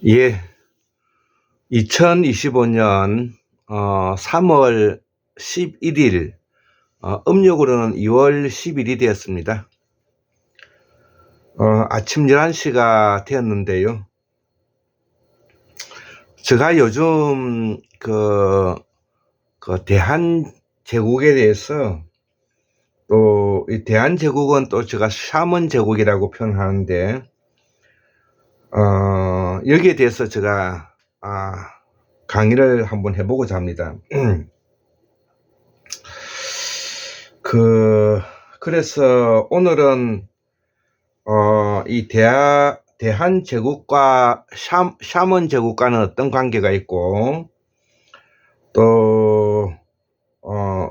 예, 2025년 3월 11일, 음력으로는 2월 10일이 되었습니다. 아침 11시가 되었는데요. 제가 요즘 그 대한제국에 대해서, 또 이 대한제국은 또 제가 샤먼 제국이라고 표현하는데, 여기에 대해서 제가 강의를 한번 해보고자 합니다. 그래서 오늘은 이 대한제국과 샤먼 제국과는 어떤 관계가 있고, 또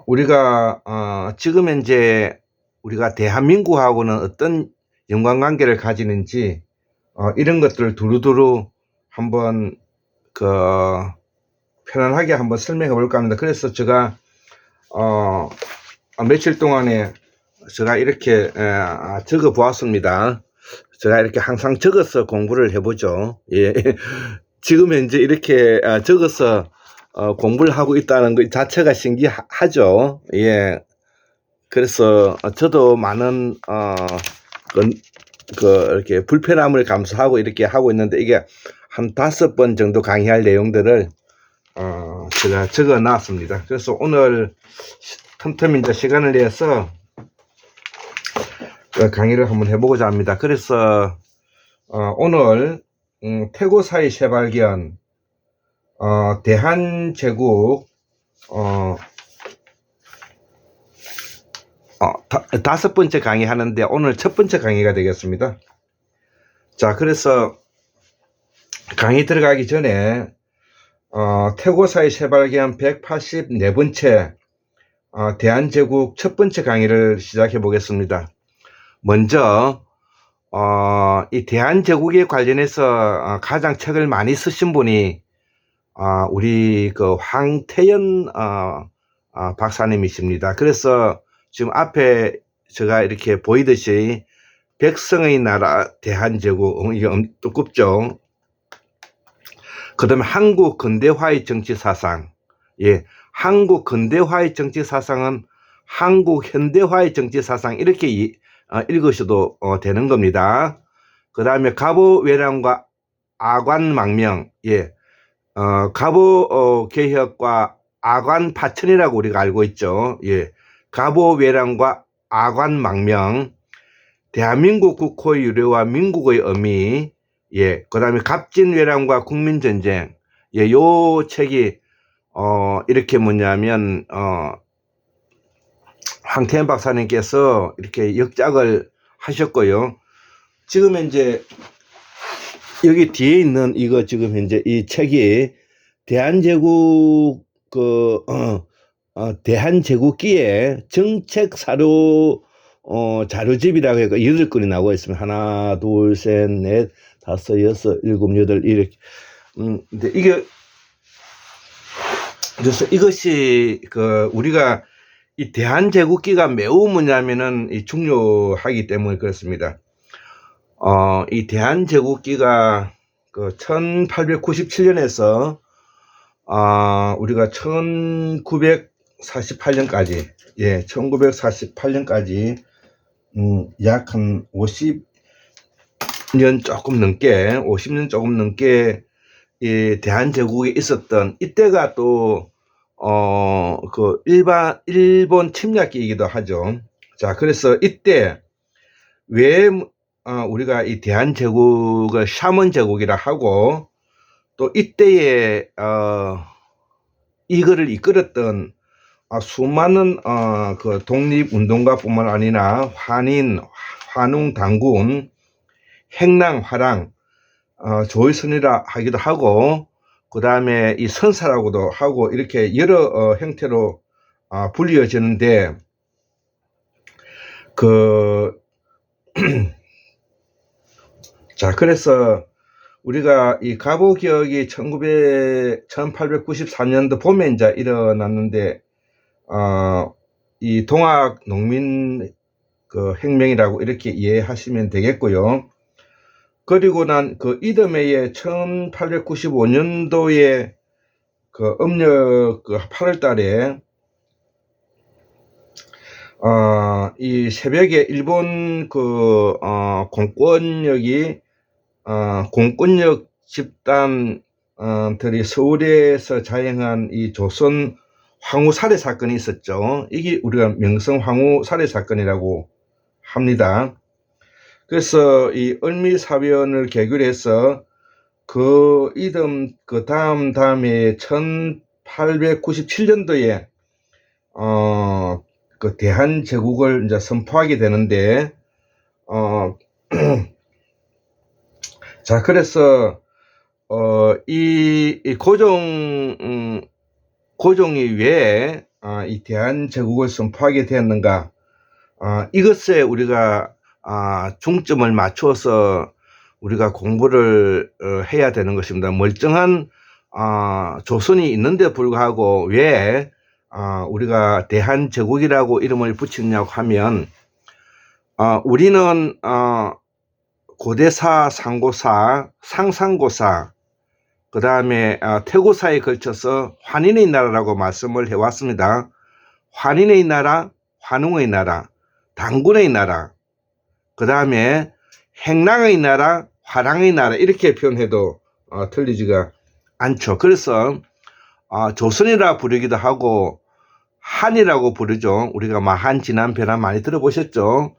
우리가 지금 현재 우리가 대한민국하고는 어떤 연관관계를 가지는지, 이런 것들을 두루두루 한번 편안하게 한번 설명해 볼까 합니다. 그래서 제가 며칠 동안에 제가 이렇게 적어 보았습니다. 제가 이렇게 항상 적어서 공부를 해보죠. 예. 지금 현재 이렇게 적어서 공부를 하고 있다는 것 자체가 신기하죠. 예. 그래서 저도 많은 이렇게 불편함을 감수하고 이렇게 하고 있는데, 이게 한 5번 정도 강의할 내용들을 제가 적어 놨습니다. 그래서 오늘 틈틈이 이제 시간을 내서 강의를 한번 해보고자 합니다. 그래서 오늘 태고사의 새발견, 대한제국 5번째 강의 하는데, 오늘 첫 번째 강의가 되겠습니다. 자, 그래서 강의 들어가기 전에 태고사의 새발견 184번째 대한제국 첫 번째 강의를 시작해 보겠습니다. 먼저 이 대한제국에 관련해서 가장 책을 많이 쓰신 분이 우리 황태연 박사님이십니다. 그래서 지금 앞에 제가 이렇게 보이듯이 백성의 나라 대한제국, 이게 두껍죠. 그 다음에 한국 근대화의 정치사상, 예, 한국 근대화의 정치사상은 한국 현대화의 정치사상, 이렇게 읽으셔도 되는 겁니다. 그 다음에 갑오외람과 아관망명, 예, 갑오개혁과 아관파천이라고 우리가 알고 있죠. 예, 갑오외람과 아관망명, 대한민국 국호의 유래와 민국의 의미, 예, 그 다음에 갑진외람과 국민전쟁, 예, 요 책이 이렇게 뭐냐면 황태현 박사님께서 이렇게 역작을 하셨고요. 지금 현재 여기 뒤에 있는 이거 지금 현재 이 책이 대한제국 대한제국기의 정책 사료 자료집이라고 해서 8권이 나오고 있습니다. 하나, 둘, 셋, 넷, 다섯, 여섯, 일곱, 여덟, 이렇게. 근데 이게, 그래서 이것이 우리가 이 대한제국기가 매우 뭐냐면은 중요하기 때문에 그렇습니다. 이 대한제국기가 1897년에서 우리가 1948년까지, 예, 1948년까지 약 한 50년 조금 넘게 이 대한제국에 있었던, 이때가 또 일본 침략기이기도 하죠. 자, 그래서 이때 왜 우리가 이 대한제국을 샤먼 제국이라 하고, 또 이때에 이거를 이끌었던 수많은 독립운동가뿐만 아니라 환인, 환웅, 당군, 행랑, 화랑, 조의선이라 하기도 하고, 그 다음에 이 선사라고도 하고, 이렇게 여러 형태로 불리어지는데, 자, 그래서 우리가 이 갑오개혁이 1893년도 봄에 이제 일어났는데, 이 동학 농민 혁명이라고 이렇게 이해하시면 되겠고요. 그리고 난 그 이듬해에 1895년도에 그 음력 그 8월 달에 이 새벽에 일본 그 공권력이 공권력 집단 들이 서울에서 자행한 이 조선 황후 살해 사건이 있었죠. 이게 우리가 명성 황후 살해 사건이라고 합니다. 그래서 이 을미사변을 계기로 해서 그 다음에 1897년도에 그 대한제국을 이제 선포하게 되는데 자, 그래서 이 고종이 왜 이 대한제국을 선포하게 되었는가? 이것에 우리가 중점을 맞춰서 우리가 공부를 해야 되는 것입니다. 멀쩡한 조선이 있는데 불구하고 왜 우리가 대한제국이라고 이름을 붙이느냐고 하면 우리는 고대사, 상고사, 상상고사, 그 다음에 태고사에 걸쳐서 환인의 나라라고 말씀을 해왔습니다. 환인의 나라, 환웅의 나라, 단군의 나라, 그 다음에 행랑의 나라, 화랑의 나라 이렇게 표현해도 틀리지가 않죠. 그래서 조선이라 부르기도 하고 한이라고 부르죠. 우리가 마한, 진한, 변한 많이 들어보셨죠.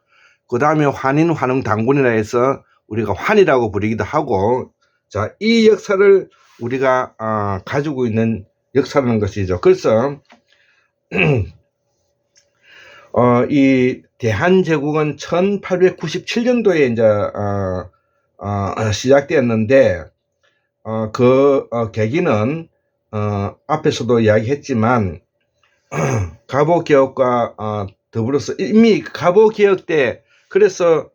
그 다음에 환인, 환웅, 단군이라 해서 우리가 환이라고 부르기도 하고, 자, 이 역사를 우리가 가지고 있는 역사라는 것이죠. 그래서 이 대한제국은 1897년도에 이제 시작되었는데 그 계기는 앞에서도 이야기했지만 갑오개혁과 더불어서 이미 갑오개혁 때 그래서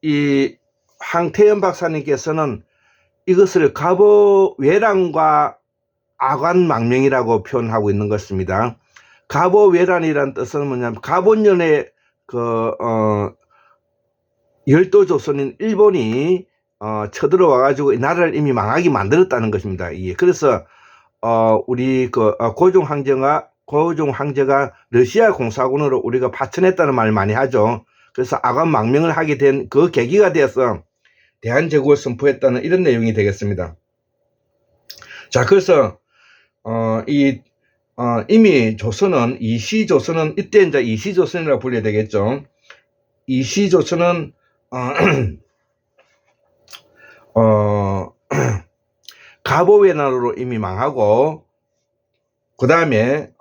이 황태현 박사님께서는 이것을 갑오외란과 아관망명이라고 표현하고 있는 것입니다. 갑오외란이란 뜻은 뭐냐면 갑오년에 열도조선인 일본이 쳐들어와 가지고 이 나라를 이미 망하게 만들었다는 것입니다. 그래서 우리 고종 황제가 러시아 공사군으로 우리가 파천했다는 말 많이 하죠. 그래서 아관망명을 하게 된 그 계기가 되어서 대한제국을 선포했다는 이런 내용이 되겠습니다. 자, 그래서 이미 조선은 이시조선은 이때 이제 이시조선이라고 불려야 되겠죠. 이시조선은 갑오외란으로 이미 망하고 그 다음에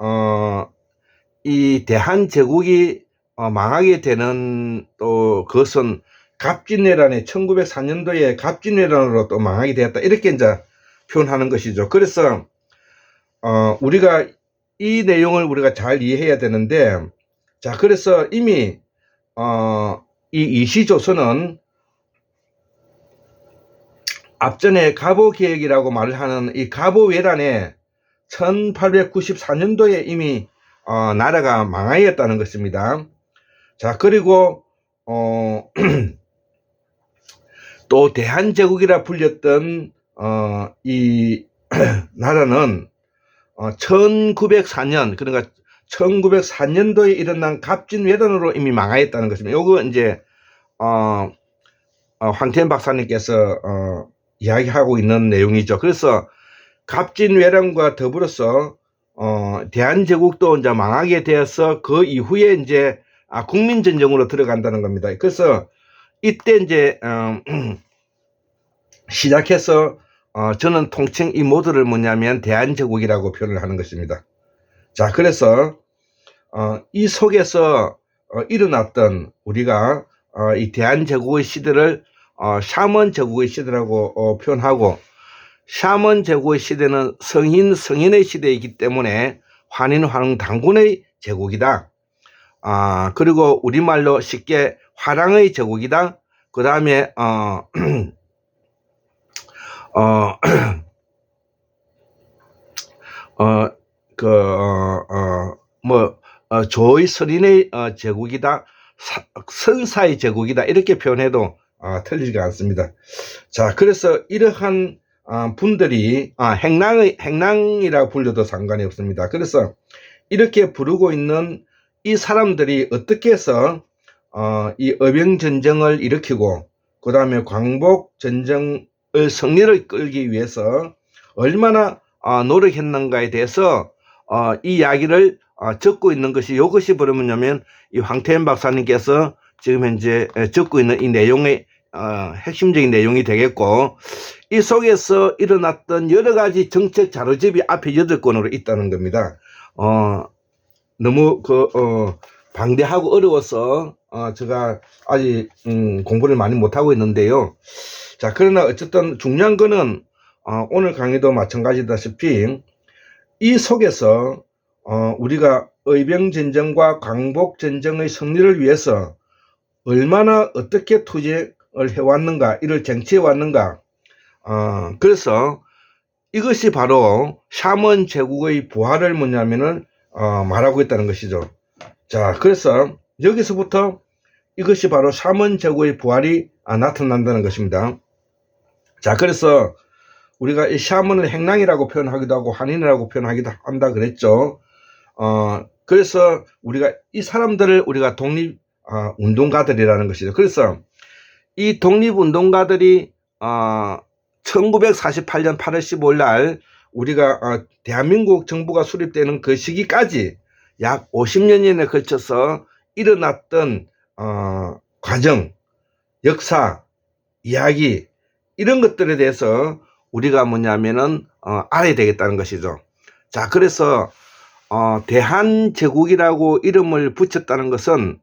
이 대한제국이 망하게 되는 또 그것은 갑진왜란에 1904년도에 갑진왜란으로 또 망하게 되었다 이렇게 이제 표현하는 것이죠. 그래서 우리가 이 내용을 우리가 잘 이해해야 되는데, 자, 그래서 이미 이 이시조선은 앞전에 갑오개혁이라고 말을 하는 이 갑오외란에 1894년도에 이미 나라가 망하였다는 것입니다. 자, 그리고 또 대한제국이라 불렸던 이 나라는 1904년 그러니까 1904년도에 일어난 갑진외란으로 이미 망하였다는 것입니다. 요거 이제 황태현 박사님께서 이야기하고 있는 내용이죠. 그래서 갑진외란과 더불어서 대한제국도 이제 망하게 되어서 그 이후에 이제 국민전쟁으로 들어간다는 겁니다. 그래서 이때 이제 시작해서 저는 통칭 이 모두를 뭐냐면 대한제국이라고 표현을 하는 것입니다. 자, 그래서 이 속에서 일어났던 우리가 이 대한제국의 시대를 샤먼 제국의 시대라고 표현하고, 샤먼 제국의 시대는 성인의 시대이기 때문에 환인, 환웅, 단군의 제국이다. 그리고 우리말로 쉽게 화랑의 제국이다. 그 다음에 조의 선인의 제국이다, 선사의 제국이다 이렇게 표현해도 틀리지가 않습니다. 자, 그래서 이러한 분들이 행랑이라고 불려도 상관이 없습니다. 그래서 이렇게 부르고 있는 이 사람들이 어떻게 해서 이 어병전쟁을 일으키고 그 다음에 광복전쟁의 승리를 끌기 위해서 얼마나 노력했는가에 대해서 이 이야기를 적고 있는 것이, 이것이 뭐냐면 이 황태현 박사님께서 지금 현재 적고 있는 이 내용의 핵심적인 내용이 되겠고, 이 속에서 일어났던 여러 가지 정책 자료집이 앞에 8권으로 있다는 겁니다. 너무 방대하고 어려워서 제가 아직 공부를 많이 못하고 있는데요. 자, 그러나 어쨌든 중요한 거는 오늘 강의도 마찬가지다시피 이 속에서 우리가 의병전쟁과 광복전쟁의 승리를 위해서 얼마나 어떻게 투쟁을 해왔는가, 이를 쟁취해왔는가. 그래서 이것이 바로 샤먼 제국의 부활을 뭐냐면은 말하고 있다는 것이죠. 자, 그래서 여기서부터 이것이 바로 샤먼 제국의 부활이 나타난다는 것입니다. 자, 그래서 우리가 이 샤먼을 행랑이라고 표현하기도 하고 한인이라고 표현하기도 한다 그랬죠. 그래서 우리가 이 사람들을 우리가 독립 운동가들이라는 것이죠. 그래서 이 독립운동가들이 1948년 8월 15일 날 우리가 대한민국 정부가 수립되는 그 시기까지 약 50년에 걸쳐서 일어났던 과정, 역사, 이야기, 이런 것들에 대해서 우리가 뭐냐면은 알아야 되겠다는 것이죠. 자, 그래서 대한제국이라고 이름을 붙였다는 것은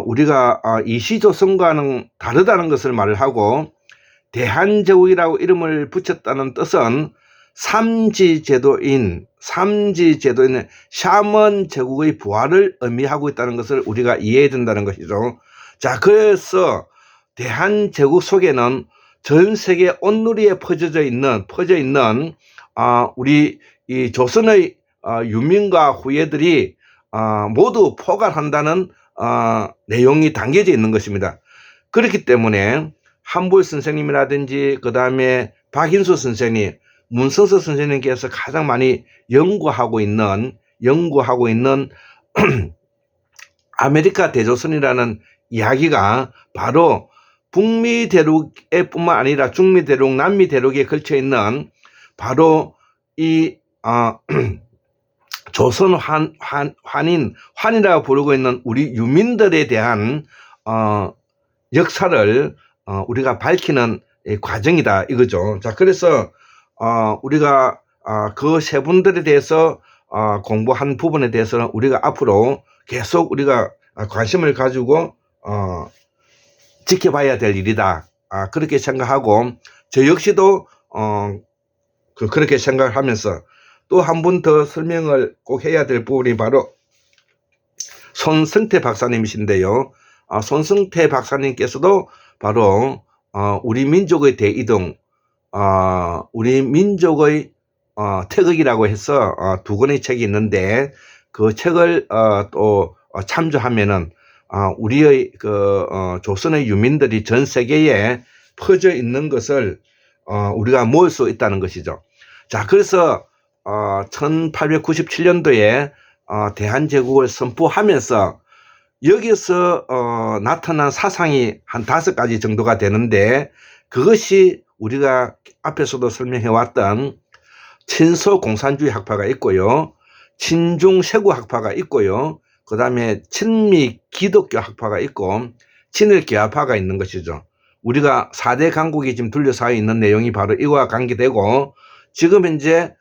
우리가 이시조선과는 다르다는 것을 말을 하고, 대한제국이라고 이름을 붙였다는 뜻은 삼지제도인 샤먼 제국의 부활을 의미하고 있다는 것을 우리가 이해해야 된다는 것이죠. 자, 그래서 대한제국 속에는 전 세계 온누리에 퍼져 있는 우리 이 조선의 유민과 후예들이 모두 포괄한다는 내용이 담겨져 있는 것입니다. 그렇기 때문에 한보일 선생님이라든지 그 다음에 박인수 선생님, 문성서 선생님께서 가장 많이 연구하고 있는 아메리카 대조선이라는 이야기가 바로 북미 대륙에 뿐만 아니라 중미 대륙, 남미 대륙에 걸쳐 있는 바로 이 조선 환이라고 부르고 있는 우리 유민들에 대한 역사를 우리가 밝히는 과정이다 이거죠. 자, 그래서 우리가 그 세 분들에 대해서 공부한 부분에 대해서는 우리가 앞으로 계속 우리가 관심을 가지고 지켜봐야 될 일이다. 그렇게 생각하고, 저 역시도 그렇게 생각을 하면서 또 한 분 더 설명을 꼭 해야 될 부분이 바로 손성태 박사님이신데요. 손성태 박사님께서도 바로 우리 민족의 대이동, 우리 민족의 태극이라고 해서 2권의 책이 있는데, 그 책을 또 참조하면은 우리의 조선의 유민들이 전 세계에 퍼져 있는 것을 우리가 모을 수 있다는 것이죠. 자, 그래서 1897년도에 대한제국을 선포하면서 여기서 나타난 사상이 한 5가지 정도가 되는데, 그것이 우리가 앞에서도 설명해 왔던 친소공산주의 학파가 있고요, 친중세구 학파가 있고요, 그 다음에 친미 기독교 학파가 있고 친일교화파가 있는 것이죠. 우리가 4대 강국이 지금 둘러싸여 있는 내용이 바로 이와 관계되고, 지금 현재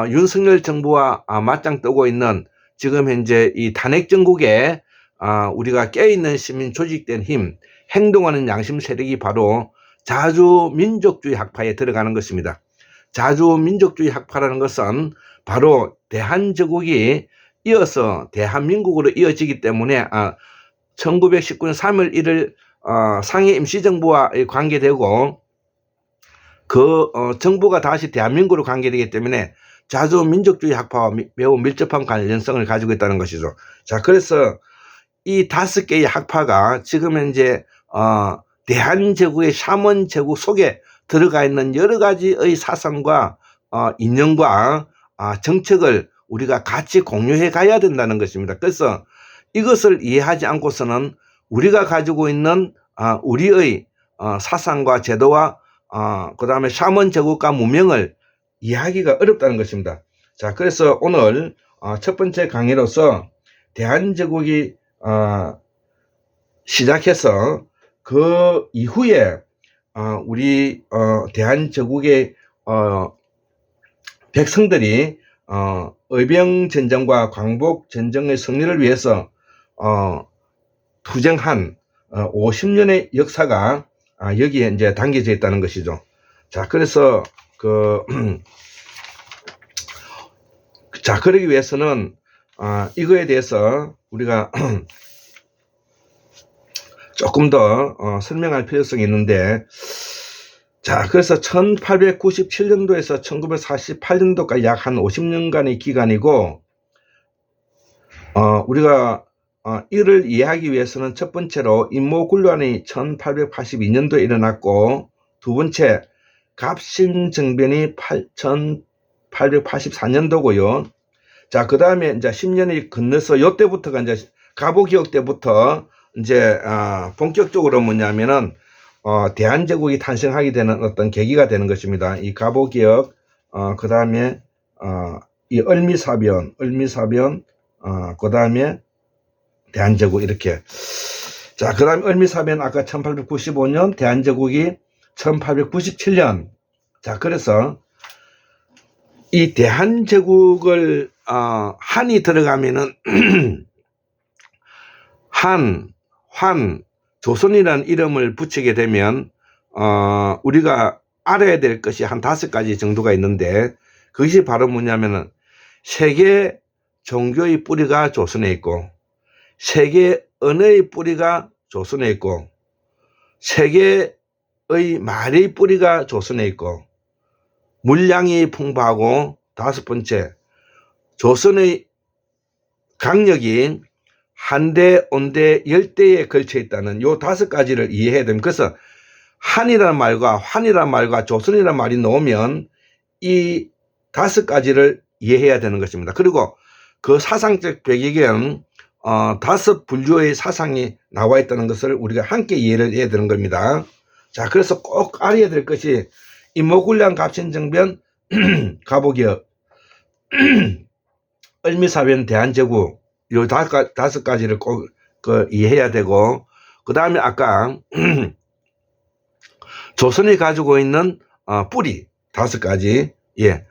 윤석열 정부와 맞짱 뜨고 있는 지금 현재 이 탄핵 정국에 우리가 깨어있는 시민 조직된 힘, 행동하는 양심 세력이 바로 자주민족주의 학파에 들어가는 것입니다. 자주민족주의 학파라는 것은 바로 대한제국이 이어서 대한민국으로 이어지기 때문에 1919년 3월 1일 상해 임시정부와 관계되고, 그 정부가 다시 대한민국으로 관계되기 때문에 자주민족주의 학파와 매우 밀접한 관련성을 가지고 있다는 것이죠. 자, 그래서 이 5개의 학파가 지금 현재 대한제국의 샤먼 제국 속에 들어가 있는 여러 가지의 사상과 인연과 정책을 우리가 같이 공유해 가야 된다는 것입니다. 그래서 이것을 이해하지 않고서는 우리가 가지고 있는 우리의 사상과 제도와 그 다음에 샤먼 제국과 문명을 이해하기가 어렵다는 것입니다. 자, 그래서 오늘 첫 번째 강의로서 대한제국이 시작해서 그 이후에 우리 대한제국의 백성들이 의병전쟁과 광복전쟁의 승리를 위해서 투쟁한 50년의 역사가 여기에 이제 담겨져 있다는 것이죠. 자, 그래서 자, 그러기 위해서는 이거에 대해서 우리가 조금 더 설명할 필요성이 있는데, 자, 그래서 1897년도에서 1948년도까지 약 한 50년간의 기간이고, 우리가 이를 이해하기 위해서는 첫 번째로 임모군란이 1882년도에 일어났고, 두 번째 갑신정변이 1884년도고요. 자, 그 다음에 이제 10년이 건너서 요때부터가 이제 갑오개혁 때부터 이제 본격적으로 뭐냐면은 대한제국이 탄생하게 되는 어떤 계기가 되는 것입니다. 이 갑오개혁, 그 다음에 이 을미사변, 그 다음에 대한제국 이렇게. 자, 그 다음에 을미사변 아까 1895년, 대한제국이 1897년. 자, 그래서 이 대한제국을 한이 들어가면은 환, 조선이라는 이름을 붙이게 되면 우리가 알아야 될 것이 한 5가지 정도가 있는데, 그것이 바로 뭐냐면은 세계 종교의 뿌리가 조선에 있고, 세계 언어의 뿌리가 조선에 있고, 세계의 말의 뿌리가 조선에 있고, 물량이 풍부하고, 5번째 조선의 강력이 한대, 온대, 열대에 걸쳐 있다는 요 5가지를 이해해야 됩니다. 그래서 한이라는 말과 조선이라는 말이 나오면 이 5가지를 이해해야 되는 것입니다. 그리고 그 사상적 배경에는 5 분류의 사상이 나와 있다는 것을 우리가 함께 이해를 해야 되는 겁니다. 자, 그래서 꼭 알아야 될 것이 임모군란, 갑신정변, 갑오개혁, 을미사변, 대한제국, 요 5가지를 꼭 이해해야 되고, 그 다음에 아까 조선이 가지고 있는 뿌리 5가지. 예,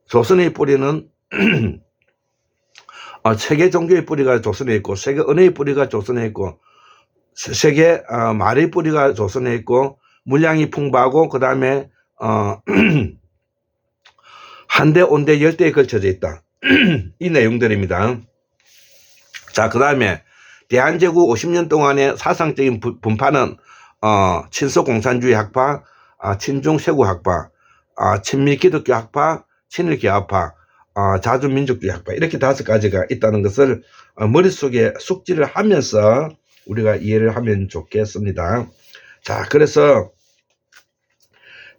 조선의 뿌리는 세계 종교의 뿌리가 조선에 있고, 세계 언어의 뿌리가 조선에 있고, 세계 말의 뿌리가 조선에 있고, 물량이 풍부하고, 그 다음에 한대, 온대, 열대에 걸쳐져 있다. 이 내용들입니다. 자, 그 다음에 대한제국 50년 동안의 사상적인 분파는 친소공산주의 학파, 친중세구 학파, 친미기독교 학파, 친일교학파, 자주민족주의 학파, 이렇게 5가지가 있다는 것을 머릿속에 숙지를 하면서 우리가 이해를 하면 좋겠습니다. 자, 그래서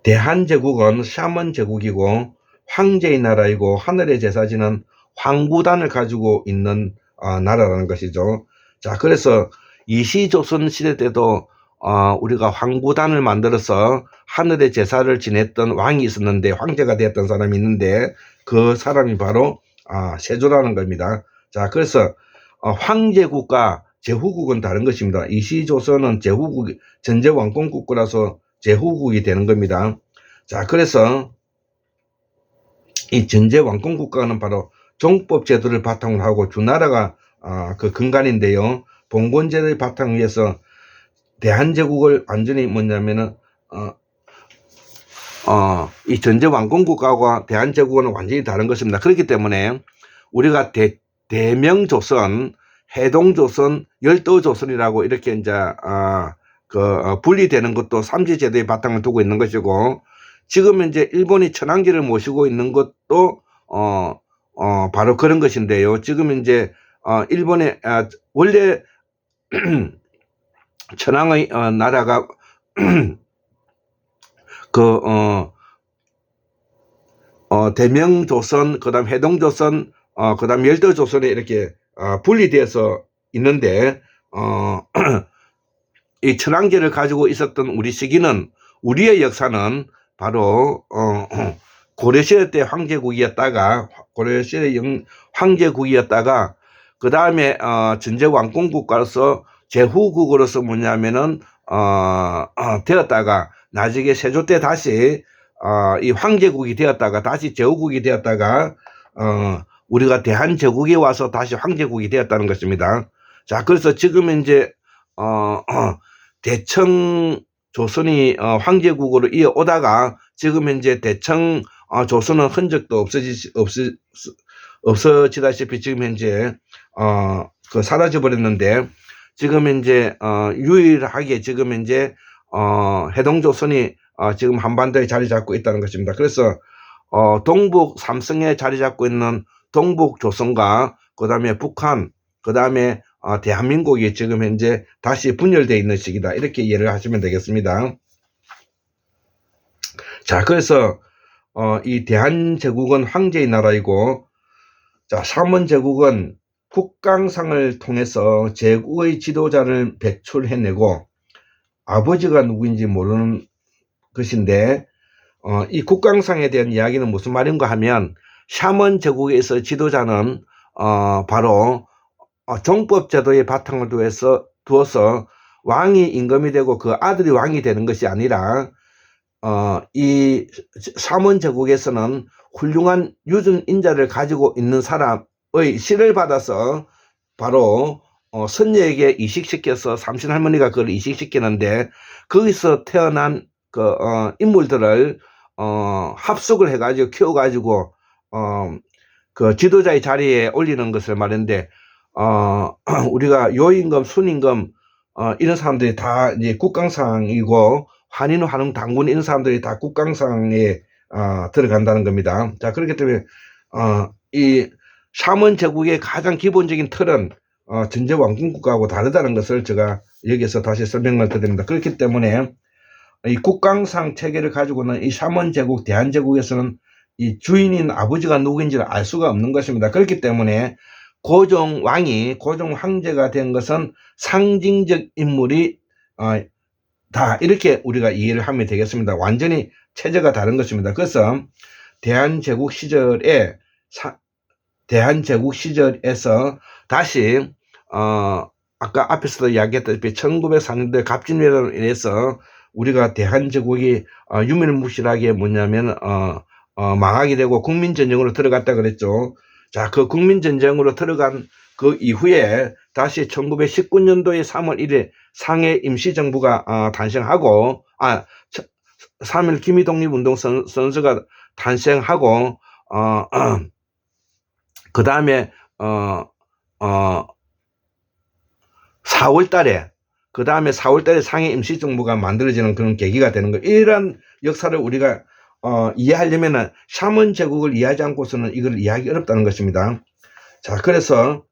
대한제국은 샤먼 제국이고 황제의 나라이고, 하늘의 제사지는 황구단을 가지고 있는 나라라는 것이죠. 자, 그래서 이시조선 시대 때도 우리가 황구단을 만들어서 하늘의 제사를 지냈던 왕이 있었는데, 황제가 되었던 사람이 있는데, 그 사람이 바로 세조라는 겁니다. 자, 그래서 황제국과 제후국은 다른 것입니다. 이시조선은 제후국, 전제 왕권국가라서 제후국이 되는 겁니다. 자, 그래서 이 전제 왕권국가는 바로 종법 제도를 바탕으로 하고 주나라가 그 근간인데요. 봉건제도의 바탕 위에서 대한제국을 완전히 뭐냐면은 이 전제 왕권국가와 대한제국은 완전히 다른 것입니다. 그렇기 때문에 우리가 대명조선, 해동조선, 열도조선이라고 이렇게 이제 분리되는 것도 삼지제도의 바탕을 두고 있는 것이고, 지금 이제 일본이 천황제를 모시고 있는 것도 바로 그런 것인데요. 지금 이제 일본의 원래 천황의 나라가 그, 대명조선, 그 다음 해동조선, 그 다음 열도조선에 이렇게, 분리되어서 있는데, 이 천황제를 가지고 있었던 우리 시기는, 우리의 역사는 바로, 고려시대 때 황제국이었다가, 고려시대 황제국이었다가, 그 다음에, 전제왕권국가로서 제후국으로서 뭐냐면은, 되었다가, 나중에 세조 때 다시, 이 황제국이 되었다가, 다시 제후국이 되었다가, 우리가 대한제국에 와서 다시 황제국이 되었다는 것입니다. 자, 그래서 지금 이제, 대청 조선이 황제국으로 이어오다가 지금 현재 대청 조선은 흔적도 없어지다시피 지금 현재 그 사라져 버렸는데, 지금 현재 유일하게 지금 현재 해동조선이 지금 한반도에 자리 잡고 있다는 것입니다. 그래서 동북 삼성에 자리 잡고 있는 동북조선과 그 다음에 북한, 그 다음에 대한민국이 지금 현재 다시 분열되어 있는 시기다, 이렇게 이해를 하시면 되겠습니다. 자, 그래서 이 대한제국은 황제의 나라이고, 자, 삼원제국은 국강상을 통해서 제국의 지도자를 배출해내고, 아버지가 누구인지 모르는 것인데, 이 국강상에 대한 이야기는 무슨 말인가 하면, 샤먼 제국에서 지도자는 바로 종법 제도의 바탕을 두어서 왕이 임금이 되고 그 아들이 왕이 되는 것이 아니라, 이 샤먼 제국에서는 훌륭한 유전 인자를 가지고 있는 사람의 시를 받아서 바로 선녀에게 이식시켜서 삼신할머니가 그걸 이식시키는데, 거기서 태어난 그 인물들을 합숙을 해가지고 키워가지고 그 지도자의 자리에 올리는 것을 말했는데, 우리가 요임금, 순임금 이런 사람들이 다 이제 국강상이고, 한인, 환웅, 당군 이런 사람들이 다 국강상에 들어간다는 겁니다. 자, 그렇기 때문에 이 샤먼 제국의 가장 기본적인 틀은 전제 왕kun국가하고 다르다는 것을 제가 여기서 다시 설명을 드립니다. 그렇기 때문에 이 국강상 체계를 가지고는 이 샤먼 제국, 대한제국에서는 이 주인인 아버지가 누구인지를 알 수가 없는 것입니다. 그렇기 때문에 고종왕이, 고종 황제가 된 것은 상징적 인물이 다, 이렇게 우리가 이해를 하면 되겠습니다. 완전히 체제가 다른 것입니다. 그래서 대한제국 시절에서 다시 아까 앞에서도 이야기했다시피 1904년도에 갑진왜란으로 인해서 우리가 대한제국이 유명무실하게 뭐냐면 망하게 되고 국민전쟁으로 들어갔다 그랬죠. 자, 그 국민전쟁으로 들어간 그 이후에 다시 1919년도에 3월 1일 상해 임시정부가 탄생하고, 3.1 기미독립운동 선수가 탄생하고, 그 다음에 4월 달에 상해 임시정부가 만들어지는 그런 계기가 되는 거예요. 이런 역사를 우리가 이해하려면 샤먼 제국을 이해하지 않고서는 이걸 이해하기 어렵다는 것입니다. 자, 그래서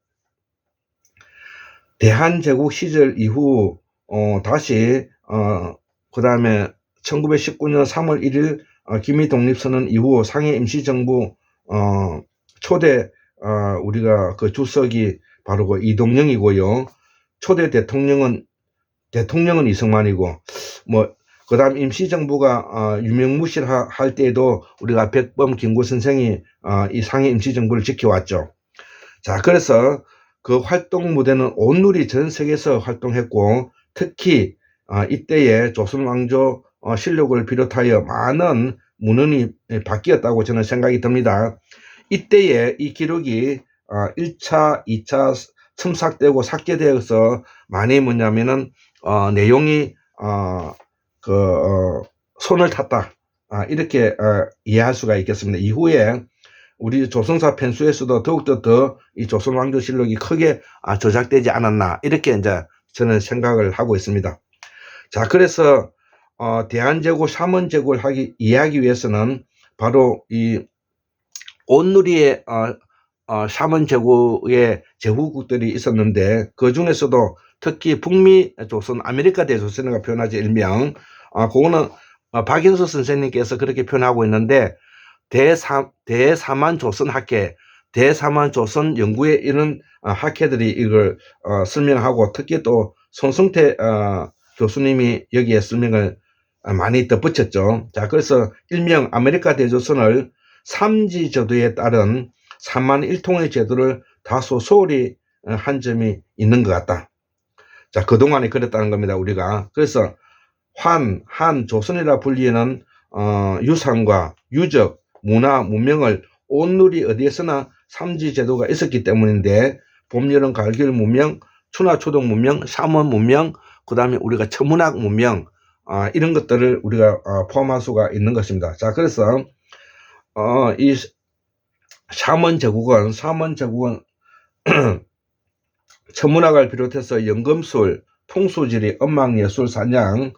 대한제국 시절 이후 다시 그 다음에 1919년 3월 1일 기미독립선언 이후 상해 임시정부 초대 우리가 그 주석이 바로 그 이동영이고요. 초대 대통령은 이승만이고, 뭐 그 다음 임시정부가 유명무실할 때에도 우리가 백범 김구 선생이 이 상해 임시정부를 지켜왔죠. 자, 그래서 그 활동 무대는 온누리 전 세계에서 활동했고, 특히 이때의 조선 왕조 실력을 비롯하여 많은 문헌이 바뀌었다고 저는 생각이 듭니다. 이때에 이 기록이 1차, 2차 첨삭되고 삭제되어서 많이 뭐냐면은 내용이 손을 탔다, 이렇게 이해할 수가 있겠습니다. 이후에 우리 조선사 편수에서도 더욱더 더 이 조선 왕조 실록이 크게 조작되지 않았나, 이렇게 이제 저는 생각을 하고 있습니다. 자, 그래서 대한제국, 샤먼제국을 이해하기 위해서는 바로 이 온누리의 샤먼제국의 제후국들이 있었는데, 그 중에서도 특히 북미 조선, 아메리카 대조선이라고 표현하지, 일명. 그거는 박인수 선생님께서 그렇게 표현하고 있는데, 대사만 조선 학회, 대사만 조선 연구회 이런 학회들이 이걸 설명하고, 특히 또 손성태 교수님이 여기에 설명을 많이 덧붙였죠. 자, 그래서 일명 아메리카 대조선을 삼지 제도에 따른 3만 1통의 제도를 다소 소홀히 한 점이 있는 것 같다. 자, 그동안에 그랬다는 겁니다, 우리가. 그래서 한 조선이라 불리는 유산과 유적, 문화, 문명을 온누리 어디에서나 삼지 제도가 있었기 때문인데, 봄, 여름, 가을, 겨울 문명, 추나 초동 문명, 샤먼 문명, 그 다음에 우리가 천문학 문명, 이런 것들을 우리가 포함할 수가 있는 것입니다. 자, 그래서 이 샤먼 제국은 천문학을 비롯해서 연금술, 풍수지리, 음악예술, 사냥,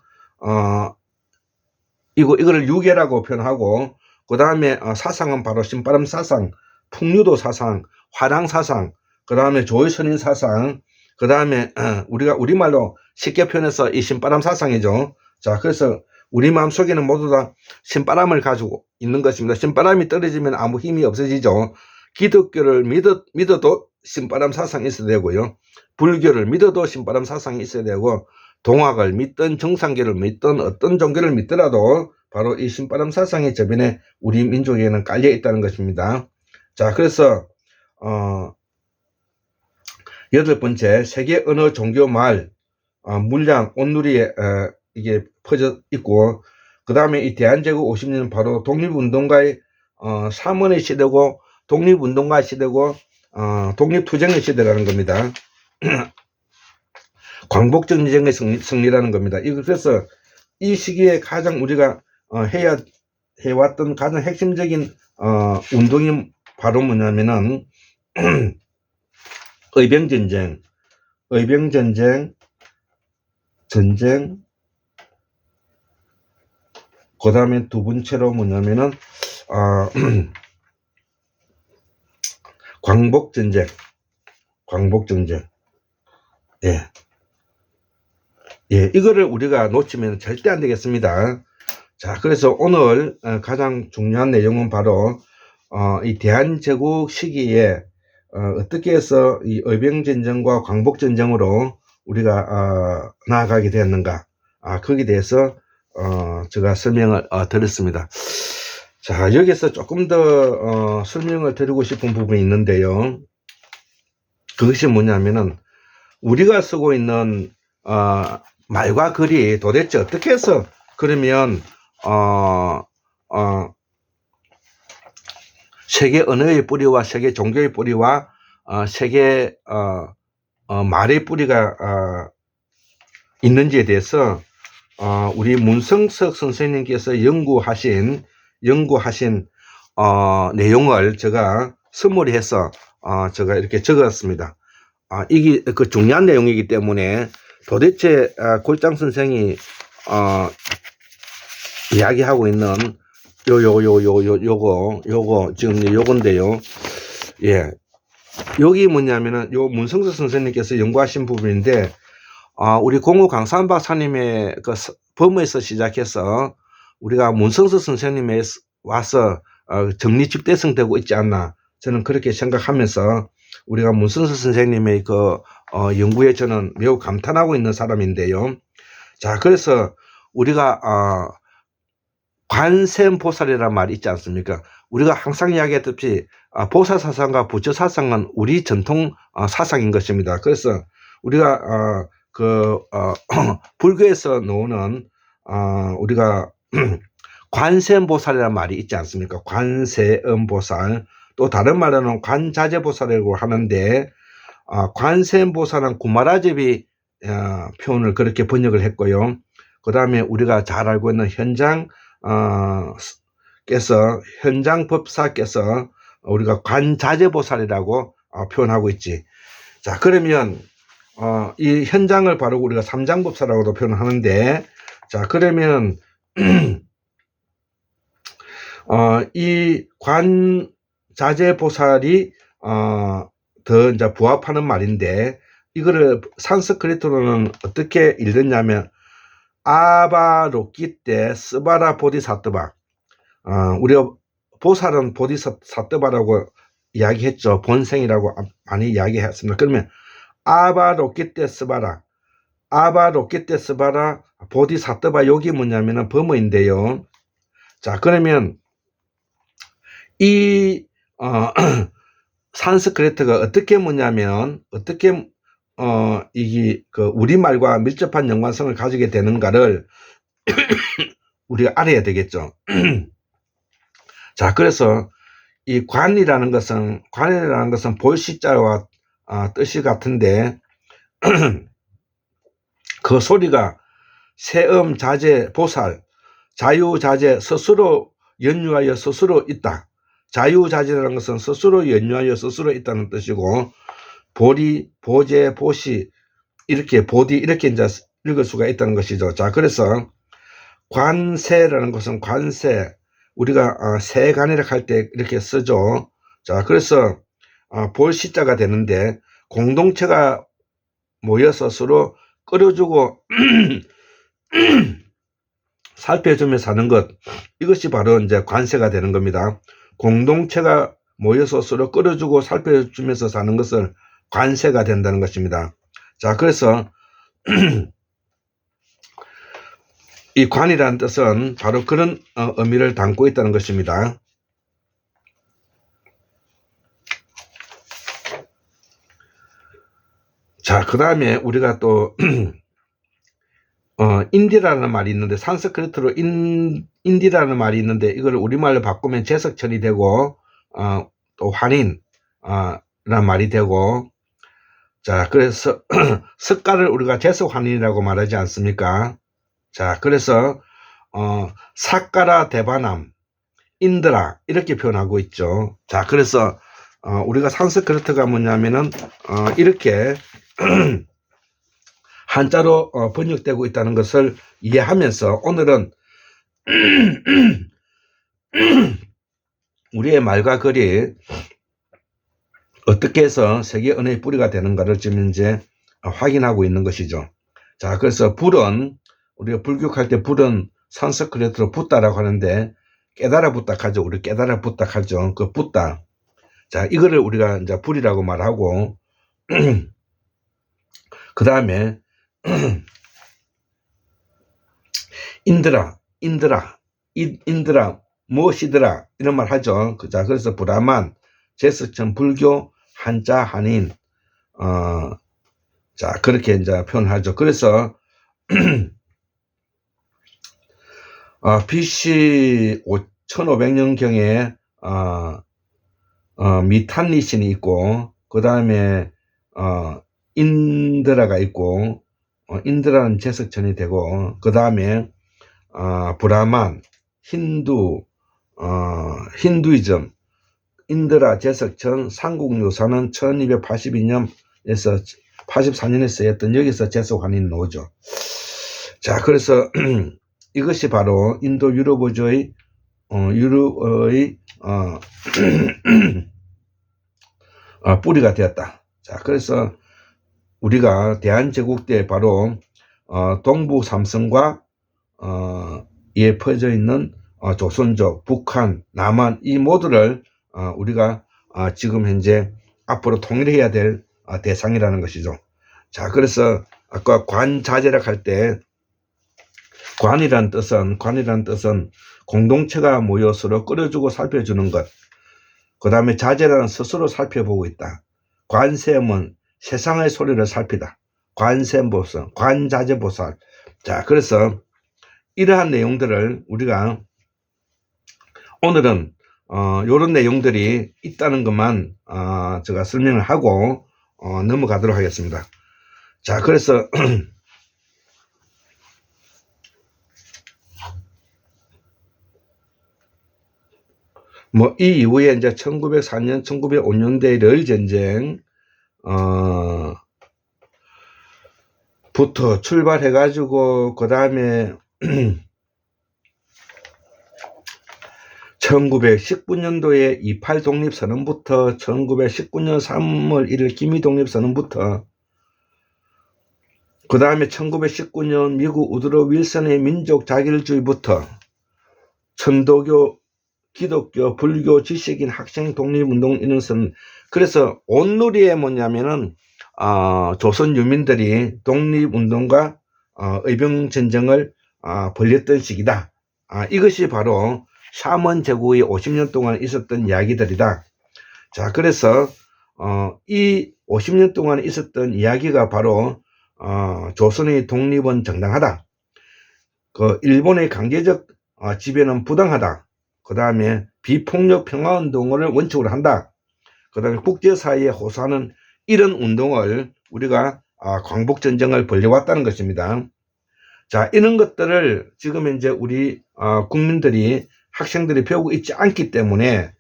이거를 유계라고 표현하고, 그 다음에 사상은 바로 신바람 사상, 풍류도 사상, 화랑 사상, 그 다음에 조의선인 사상, 그 다음에 우리가 우리말로 쉽게 표현해서 이 신바람 사상이죠. 자, 그래서 우리 마음속에는 모두 다 신바람을 가지고 있는 것입니다. 신바람이 떨어지면 아무 힘이 없어지죠. 기독교를 믿어도 신바람 사상이 있어야 되고요. 불교를 믿어도 신바람 사상이 있어야 되고, 동학을 믿든 정상교를 믿든 어떤 종교를 믿더라도 바로 이 신바람 사상의 저변에 우리 민족에는 깔려 있다는 것입니다. 자, 그래서 8번째, 세계 어느 종교 말 물량 온누리에 이게 퍼져 있고, 그 다음에 이 대한제국 50년 바로 독립운동가의 삼원의 시대고, 독립운동가 시대고, 독립투쟁의 시대라는 겁니다. 광복전쟁의 승리라는 겁니다. 그래서 이 시기에 가장 우리가 해왔던 가장 핵심적인 운동이 바로 뭐냐면은 의병전쟁, 그 다음에 두 번째로 뭐냐면은 광복전쟁. 예, 이거를 우리가 놓치면 절대 안 되겠습니다. 자, 그래서 오늘 가장 중요한 내용은 바로 이 대한제국 시기에 어떻게 해서 이 의병전쟁과 광복전쟁으로 우리가 나아가게 되었는가, 거기에 대해서 제가 설명을 드렸습니다. 자, 여기서 조금 더 설명을 드리고 싶은 부분이 있는데요. 그것이 뭐냐면은 우리가 쓰고 있는 말과 글이 도대체 어떻게 해서 그러면 세계 언어의 뿌리와 세계 종교의 뿌리와 세계 말의 뿌리가 있는지에 대해서 우리 문성석 선생님께서 연구하신 내용을 제가 서머리해서 제가 이렇게 적었습니다. 이게 그 중요한 내용이기 때문에 도대체 골장 선생이 이야기하고 있는 요거 지금 요건데요. 예, 여기 뭐냐면은 요 문성석 선생님께서 연구하신 부분인데, 우리 공우 강산 박사님의 그 범에서 시작해서 우리가 문성석 선생님에 와서 정리 집대성되고 있지 않나, 저는 그렇게 생각하면서 우리가 문성석 선생님의 그 연구에 저는 매우 감탄하고 있는 사람인데요. 자, 그래서 우리가 관세음보살이라는 말이 있지 않습니까? 우리가 항상 이야기했듯이 보살사상과 부처사상은 우리 전통 사상인 것입니다. 그래서 우리가 불교에서 나오는 우리가 관세음보살이라는 말이 있지 않습니까? 관세음보살, 또 다른 말로는 관자재보살이라고 하는데, 관세음보살은 구마라제비 표현을 그렇게 번역을 했고요. 그 다음에 우리가 잘 알고 있는 현장법사께서 우리가 관자재보살이라고 표현하고 있지. 자, 그러면 이 현장을 바로 우리가 삼장법사라고도 표현하는데, 자, 그러면 이 관자재보살이 더 이제 부합하는 말인데, 이거를 산스크리트로는 어떻게 읽느냐면 아바로키테 스바라 보디사트바. 우리가 보살은 보디사트바라고 이야기했죠. 본생이라고 많이 이야기했습니다. 그러면 아바로키테 스바라, 아바로키테 스바라 보디사트바, 여기 뭐냐면은 범어인데요. 자, 그러면 이 산스크리트가 어떻게 뭐냐면 어떻게 이게 그 우리말과 밀접한 연관성을 가지게 되는가를 우리가 알아야 되겠죠. 자, 그래서 이 관이라는 것은 볼시자와 뜻이 같은데 그 소리가 세음 자제 보살, 자유자재, 스스로 연유하여 스스로 있다. 자유자재라는 것은 스스로 연유하여 스스로 있다는 뜻이고, 보리, 보제, 보시, 이렇게 보디, 이렇게 이제 읽을 수가 있다는 것이죠. 자, 그래서 관세라는 것은 관세, 우리가 세간이라고 할 때 이렇게 쓰죠. 자, 그래서 볼시자가 되는데, 공동체가 모여서 서로 끌어주고 살펴주며 사는 것, 이것이 바로 이제 관세가 되는 겁니다. 공동체가 모여서 서로 끌어주고 살펴주면서 사는 것을 관세가 된다는 것입니다. 자, 그래서 이 관이라는 뜻은 바로 그런 의미를 담고 있다는 것입니다. 자, 그 다음에 우리가 또 인디라는 말이 있는데, 산스크리트로 인디라는 말이 있는데, 이걸 우리말로 바꾸면 제석천이 되고, 또 환인, 라는 말이 되고, 자, 그래서, 석가를 우리가 제석환인이라고 말하지 않습니까? 자, 그래서, 사까라 대바남, 인드라, 이렇게 표현하고 있죠. 자, 그래서, 우리가 산스크리트가 뭐냐면은, 이렇게, 한자로 번역되고 있다는 것을 이해하면서 오늘은 우리의 말과 글이 어떻게 해서 세계 언어의 뿌리가 되는가를 지금 이제 확인하고 있는 것이죠. 자, 그래서 불은, 우리가 불교할 때 불은 산스크리트로 붓다라고 하는데, 깨달아 붓다 하죠. 우리 깨달아 붓다 하죠. 그 붓다. 자, 이거를 우리가 이제 불이라고 말하고, 그 다음에 인드라, 무엇이더라, 이런 말 하죠. 자, 그래서 브라만, 제스천, 불교, 한자, 한인, 자, 그렇게 이제 표현하죠. 그래서, BC 1500년경에, 미탄니신이 있고, 그 다음에, 인드라가 있고, 인드라는 제석천이 되고, 그 다음에 브라만, 힌두이즘, 인드라, 제석천, 삼국유사는 1282년에서 84년에 쓰였던, 여기서 제석환인 나오죠. 자, 그래서 이것이 바로 인도 유럽의 뿌리가 되었다. 자, 그래서 우리가 대한제국 때 바로 동부 삼성과 에 퍼져 있는 조선족, 북한, 남한, 이 모두를 우리가 지금 현재 앞으로 통일해야 될 대상이라는 것이죠. 자, 그래서 아까 관자재라고 할 때 관이란 뜻은 공동체가 모여 서로 끌어주고 살펴주는 것. 그 다음에 자재라는 스스로 살펴보고 있다. 관세음은 세상의 소리를 살피다. 관세음보살, 관자재보살. 자, 그래서 이러한 내용들을 우리가 오늘은 이런 내용들이 있다는 것만 제가 설명을 하고 넘어가도록 하겠습니다. 자, 그래서 뭐 이 이후에 이제 1904년, 1905년대 러일 전쟁 부터 출발해 가지고 그 다음에 1919년도에 28 독립선언부터 1919년 3월 1일 기미 독립선언부터 그 다음에 1919년 미국 우드로 윌슨의 민족 자결주의부터 천도교, 기독교, 불교, 지식인, 학생, 독립운동 이런 선. 그래서 온누리에 뭐냐면은 조선 유민들이 독립운동과 의병전쟁을 벌였던 시기다. 이것이 바로 샤먼 제국의 50년 동안 있었던 이야기들이다. 자, 그래서 이 50년 동안 있었던 이야기가 바로 조선의 독립은 정당하다. 그 일본의 강제적 지배는 부당하다. 그 다음에 비폭력 평화운동을 원칙으로 한다. 그 다음에 국제사회에 호소하는 이런 운동을 우리가 광복전쟁을 벌여왔다는 것입니다. 자, 이런 것들을 지금 현재 우리 국민들이 학생들이 배우고 있지 않기 때문에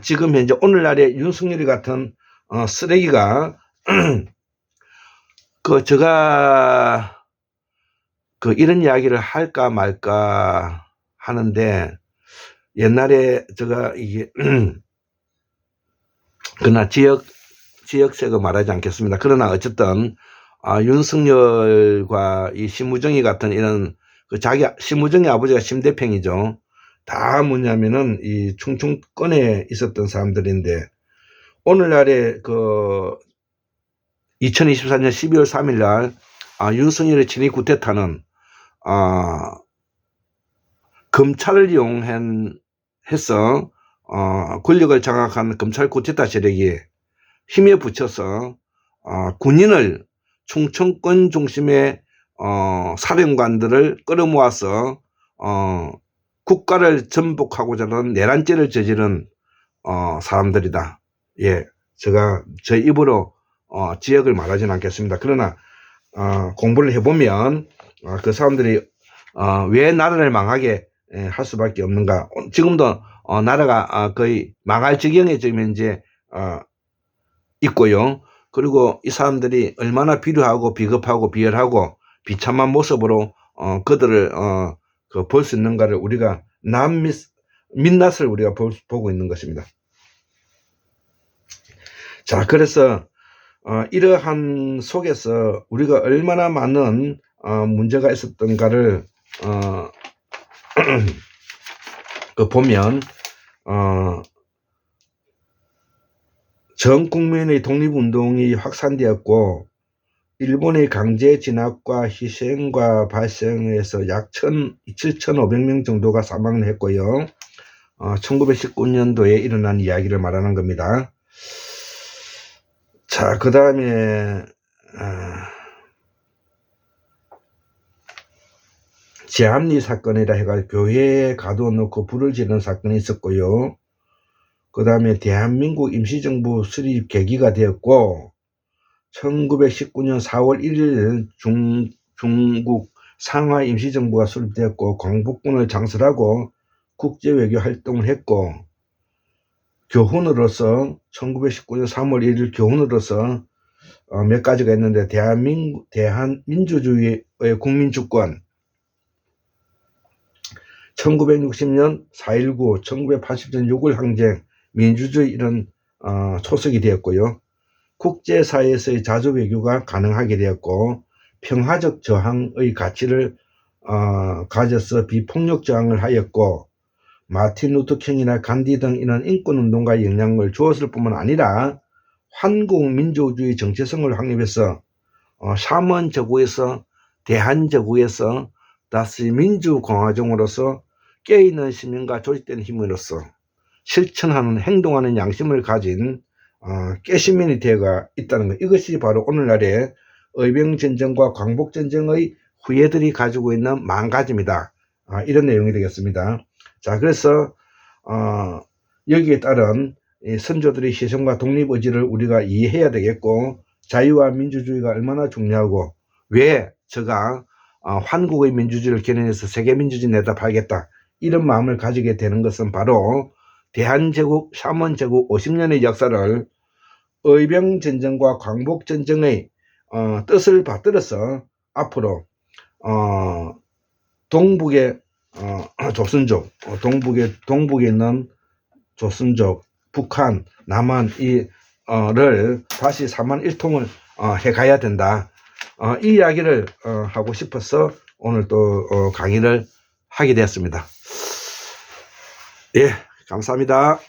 지금 현재 오늘날의 윤석열이 같은 쓰레기가 제가 이런 이야기를 할까 말까 하는데, 옛날에 제가 이게 그러나 지역색을 말하지 않겠습니다. 그러나 어쨌든 윤석열과 이 심우정이 같은 이런 심우정의 아버지가 심대평이죠. 다 뭐냐면은 이 충청권에 있었던 사람들인데, 오늘날에 2024년 12월 3일 날 윤석열의 친위 쿠데타는 검찰을 이용해서 권력을 장악한 검찰 쿠데타 세력이 힘에 붙여서 군인을 충청권 중심의 사령관들을 끌어모아서 국가를 전복하고자 하는 내란죄를 저지른 사람들이다. 예, 제가 제 입으로 지역을 말하지는 않겠습니다. 그러나 공부를 해보면 그 사람들이 왜 나라를 망하게 할 수밖에 없는가. 지금도 나라가 거의 망할 지경에 지금 현재 있고요. 그리고 이 사람들이 얼마나 비류하고 비겁하고 비열하고 비참한 모습으로 그들을 볼 수 있는가를 우리가 민낯을 우리가 보고 있는 것입니다. 자, 그래서 이러한 속에서 우리가 얼마나 많은 문제가 있었던가를 보면 전 국민의 독립운동이 확산되었고, 일본의 강제 진압과 희생과 발생해서 약 7,500명 정도가 사망을 했고요. 1919년도에 일어난 이야기를 말하는 겁니다. 자, 그 다음에 제합리 사건이라 해가지고 교회에 가둬놓고 불을 지르는 사건이 있었고요. 그 다음에 대한민국 임시정부 수립 계기가 되었고, 1919년 4월 1일 중국 상하 임시정부가 수립되었고, 광복군을 장설하고 국제외교 활동을 했고, 교훈으로서 1919년 3월 1일 교훈으로서 몇 가지가 있는데, 대한민주주의의 국민주권, 1960년 4.19, 1980년 6.1 항쟁, 민주주의 이런 초석이 되었고요. 국제사회에서의 자주 외교가 가능하게 되었고, 평화적 저항의 가치를 가져서 비폭력 저항을 하였고, 마틴 루터킹이나 간디 등 이런 인권운동가의 영향을 주었을 뿐만 아니라 한국민주주의 정체성을 확립해서 샤먼 제국에서 대한제국에서 다시 민주공화정으로서 깨어있는 시민과 조직된 힘으로서 실천하는 행동하는 양심을 가진 깨시민이 되어 있다는 것. 이것이 바로 오늘날의 의병전쟁과 광복전쟁의 후예들이 가지고 있는 마음가짐이다. 이런 내용이 되겠습니다. 자, 그래서 여기에 따른 선조들의 희생과 독립의지를 우리가 이해해야 되겠고, 자유와 민주주의가 얼마나 중요하고 왜 제가 한국의 민주주의를 견인해서 세계민주주의 내다 팔겠다 이런 마음을 가지게 되는 것은 바로 대한제국, 샤먼제국 50년의 역사를 의병전쟁과 광복전쟁의 뜻을 받들어서 앞으로 동북의 조선족, 동북에 있는 조선족, 북한, 남한 이를 다시 삼한일통을 해가야 된다. 이 이야기를 하고 싶어서 오늘 또 강의를 하게 되었습니다. 예, 감사합니다.